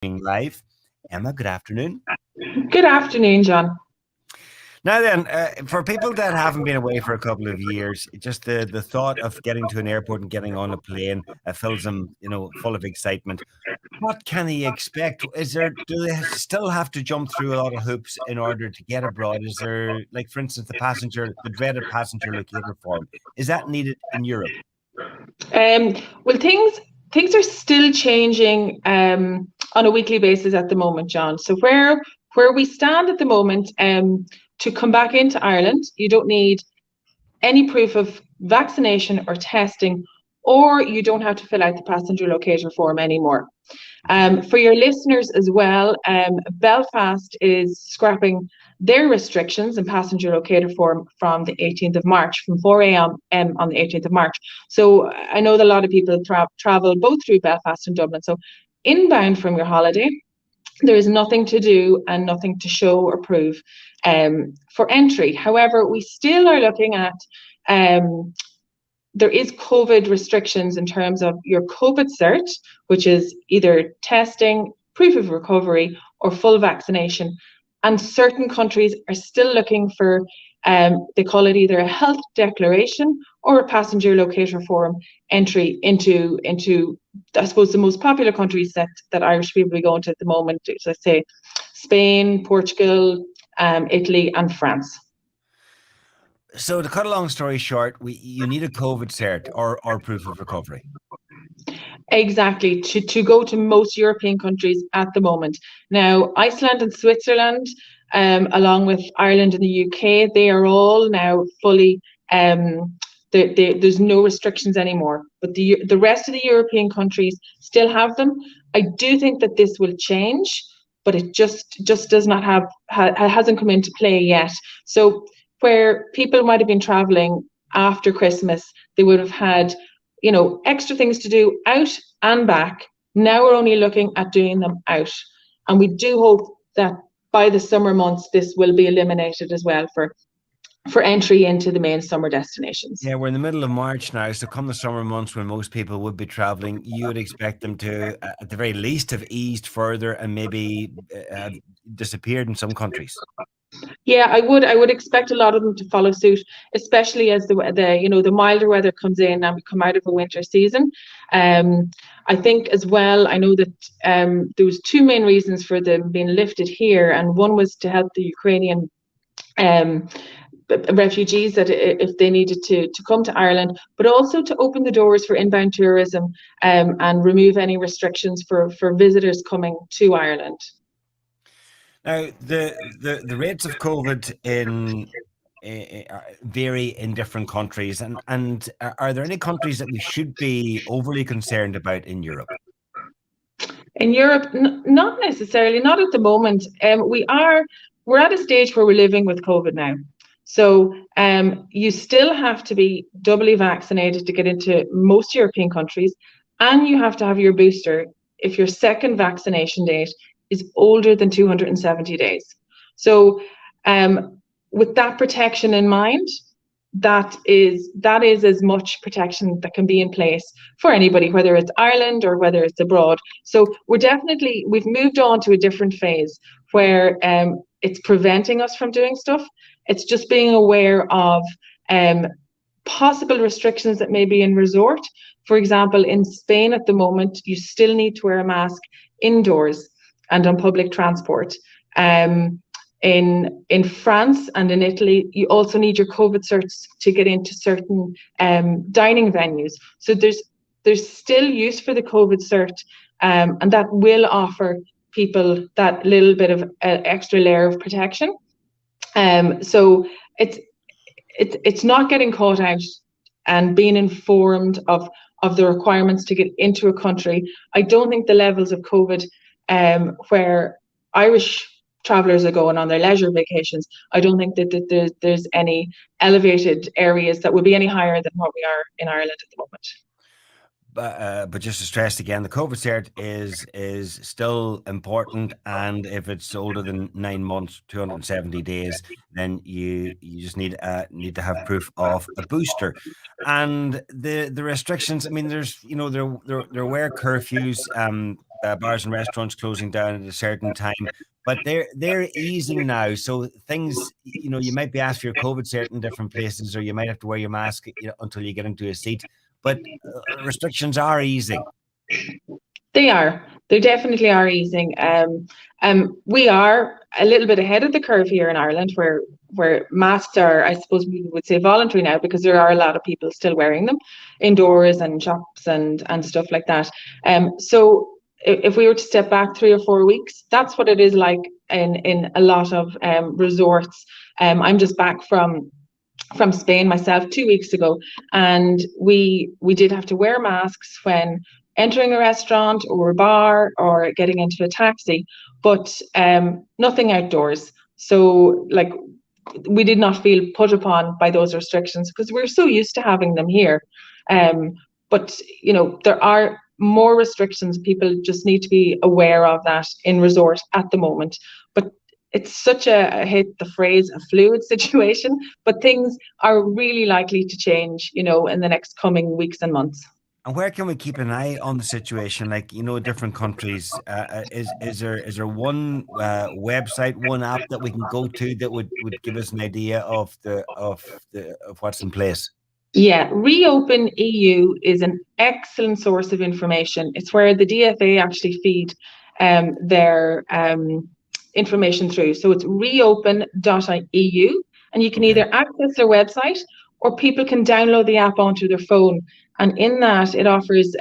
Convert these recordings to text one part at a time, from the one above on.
live. Emma, good afternoon. Good afternoon, John. Now then, for people that haven't been away for a couple of years, just the thought of getting to an airport and getting on a plane fills them, full of excitement. What can he expect? Do they still have to jump through a lot of hoops in order to get abroad? Is there, like, for instance, the dreaded passenger locator form? Is that needed in Europe? Um, well, things are still changing on a weekly basis at the moment, John. So where we stand at the moment, to come back into Ireland, you don't need any proof of vaccination or testing, or you don't have to fill out the passenger locator form anymore. For your listeners as well, Belfast is scrapping their restrictions and passenger locator form from the 18th of March, from 4 a.m. On the 18th of March. So I know that a lot of people travel both through Belfast and Dublin. So inbound from your holiday, there is nothing to do and nothing to show or prove for entry. However, we still are looking at there is COVID restrictions in terms of your COVID cert, which is either testing, proof of recovery, or full vaccination. And certain countries are still looking for, they call it either a health declaration or a passenger locator form entry into I suppose the most popular countries that Irish people be going to at the moment. So let's say Spain, Portugal, Italy, and France. So to cut a long story short, you need a COVID cert or proof of recovery. Exactly, to go to most European countries at the moment. Now, Iceland and Switzerland, along with Ireland and the UK, they are all now fully, there's no restrictions anymore. But the rest of the European countries still have them. I do think that this will change, but it just does not hasn't come into play yet. So where people might have been traveling after Christmas, they would have had extra things to do out and back. Now we're only looking at doing them out. And we do hope that by the summer months, this will be eliminated as well for entry into the main summer destinations. Yeah, we're in the middle of March now, so come the summer months when most people would be traveling, you would expect them to, at the very least, have eased further and maybe have disappeared in some countries. Yeah, I would expect a lot of them to follow suit, especially as the milder weather comes in and we come out of a winter season. I think as well, I know that there was two main reasons for them being lifted here, and one was to help the Ukrainian um, refugees that if they needed to come to Ireland, but also to open the doors for inbound tourism and remove any restrictions for visitors coming to Ireland. Now, the rates of COVID vary in different countries, and are there any countries that we should be overly concerned about in Europe? In Europe, not necessarily, not at the moment. We're at a stage where we're living with COVID now. So you still have to be doubly vaccinated to get into most European countries, and you have to have your booster if your second vaccination date is older than 270 days. So with that protection in mind, that is as much protection that can be in place for anybody, whether it's Ireland or whether it's abroad. So we've moved on to a different phase where it's preventing us from doing stuff. It's just being aware of possible restrictions that may be in resort. For example, in Spain at the moment, you still need to wear a mask indoors and on public transport. In France and in Italy, you also need your COVID certs to get into certain dining venues. So there's still use for the COVID cert, and that will offer people that little bit of extra layer of protection. So it's not getting caught out and being informed of the requirements to get into a country. I don't think the levels of COVID where Irish travellers are going on their leisure vacations, I don't think that there's any elevated areas that would be any higher than what we are in Ireland at the moment. But just to stress again, the COVID cert is still important, and if it's older than 9 months, 270 days, then you just need to have proof of a booster. And the restrictions. I mean, there were curfews. bars and restaurants closing down at a certain time, but they're easing now. So things, you might be asked for your COVID cert in different places, or you might have to wear your mask, until you get into a seat. But restrictions are easing. They are. They definitely are easing. We are a little bit ahead of the curve here in Ireland, where masks are, I suppose we would say, voluntary now, because there are a lot of people still wearing them indoors and shops and stuff like that. So if we were to step back 3 or 4 weeks, that's what it is like in a lot of resorts. I'm just back from Spain myself 2 weeks ago, and we did have to wear masks when entering a restaurant or a bar or getting into a taxi, but nothing outdoors. So like, we did not feel put upon by those restrictions because we're so used to having them here. But there are more restrictions. People just need to be aware of that in resort at the moment. But it's such a hit the phrase a fluid situation, but things are really likely to change, in the next coming weeks and months. And where can we keep an eye on the situation? Like, different countries. Is there one website, one app that we can go to that would give us an idea of what's in place? Yeah, Reopen EU is an excellent source of information. It's where the DFA actually feed their information through. So it's reopen.eu, and you can Okay. either access their website or people can download the app onto their phone. And in that, it offers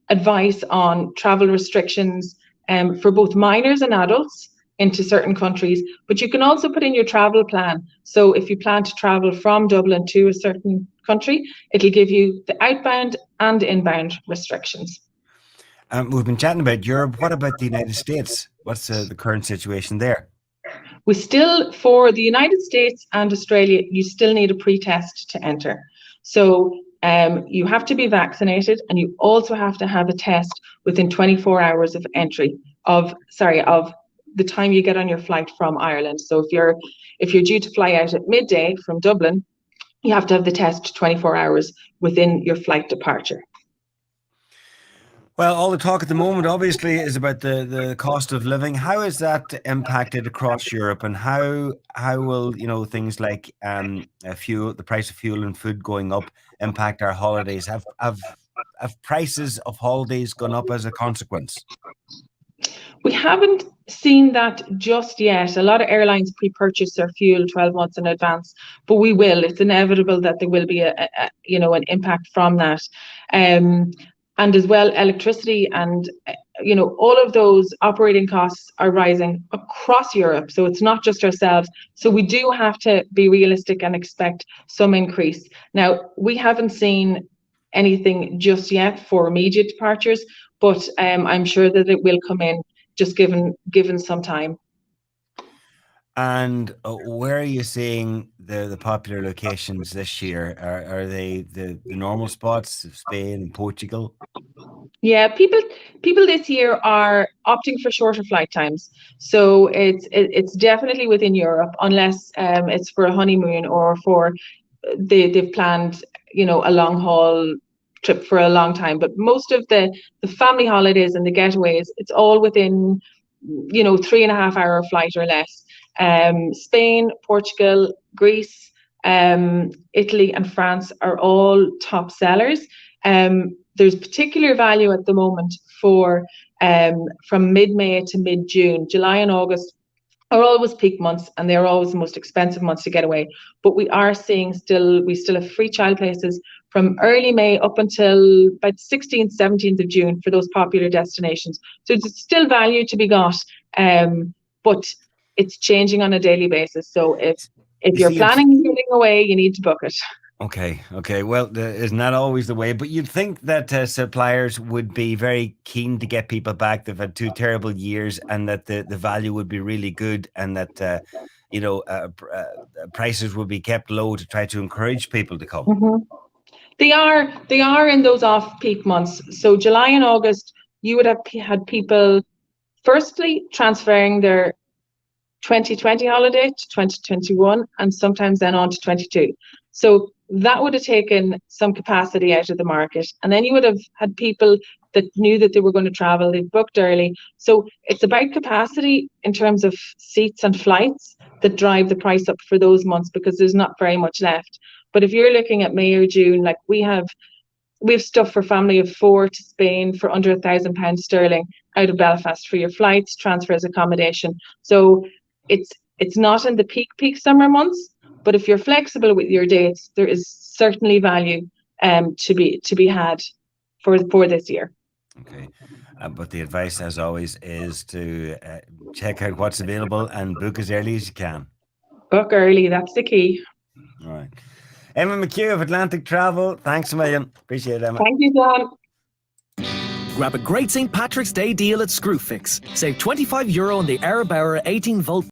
advice on travel restrictions for both minors and adults into certain countries. But you can also put in your travel plan. So if you plan to travel from Dublin to a certain country, it'll give you the outbound and inbound restrictions. We've been chatting about Europe. What about the United States? What's the current situation there? We still, for the United States and Australia, you still need a pre-test to enter. So you have to be vaccinated, and you also have to have a test within 24 hours of entry of the time you get on your flight from Ireland. So if you're due to fly out at midday from Dublin, you have to have the test 24 hours within your flight departure. Well, all the talk at the moment, obviously, is about the cost of living. How is that impacted across Europe, and how will things like fuel, the price of fuel and food going up, impact our holidays? Have prices of holidays gone up as a consequence? We haven't seen that just yet. A lot of airlines pre-purchase their fuel 12 months in advance, but we will. It's inevitable that there will be an impact from that. And as well, electricity and all of those operating costs are rising across Europe. So it's not just ourselves. So we do have to be realistic and expect some increase. Now, we haven't seen anything just yet for immediate departures, but I'm sure that it will come in, just given some time. And where are you seeing the popular locations this year? Are they the normal spots of Spain and Portugal? Yeah, people this year are opting for shorter flight times. So it's definitely within Europe, unless it's for a honeymoon or for they've planned a long haul trip for a long time. But most of the family holidays and the getaways, it's all within 3.5 hour flight or less. Spain, Portugal, Greece, Italy and France are all top sellers. There's particular value at the moment for from mid-May to mid-June. July and August are always peak months, and they're always the most expensive months to get away. But we still have free child places from early May up until about 16th, 17th of June for those popular destinations. So it's still value to be got, but it's changing on a daily basis. So if you're planning on getting away, you need to book it. Okay. Well, isn't that always the way? But you'd think that suppliers would be very keen to get people back. They've had 2 terrible years, and that the value would be really good, and that prices would be kept low to try to encourage people to come. Mm-hmm. They are in those off-peak months. So July and August, you would have had people firstly transferring their 2020 holiday to 2021, and sometimes then on to 22. So that would have taken some capacity out of the market. And then you would have had people that knew that they were going to travel. They've booked early. So it's about capacity in terms of seats and flights that drive the price up for those months, because there's not very much left. But if you're looking at May or June, like we have stuff for family of 4 to Spain for under £1,000 sterling out of Belfast for your flights, transfers, accommodation. So it's not in the peak summer months, but if you're flexible with your dates, there is certainly value to be had for this year. Okay. But the advice, as always, is to check out what's available and book as early as you can. Book early, that's the key. All right. Emma McHugh of Atlantic Travel, thanks a million. Appreciate it, Emma. Thank you, John. Grab a great St. Patrick's Day deal at Screwfix. Save €25 on the Arabauer 18-volt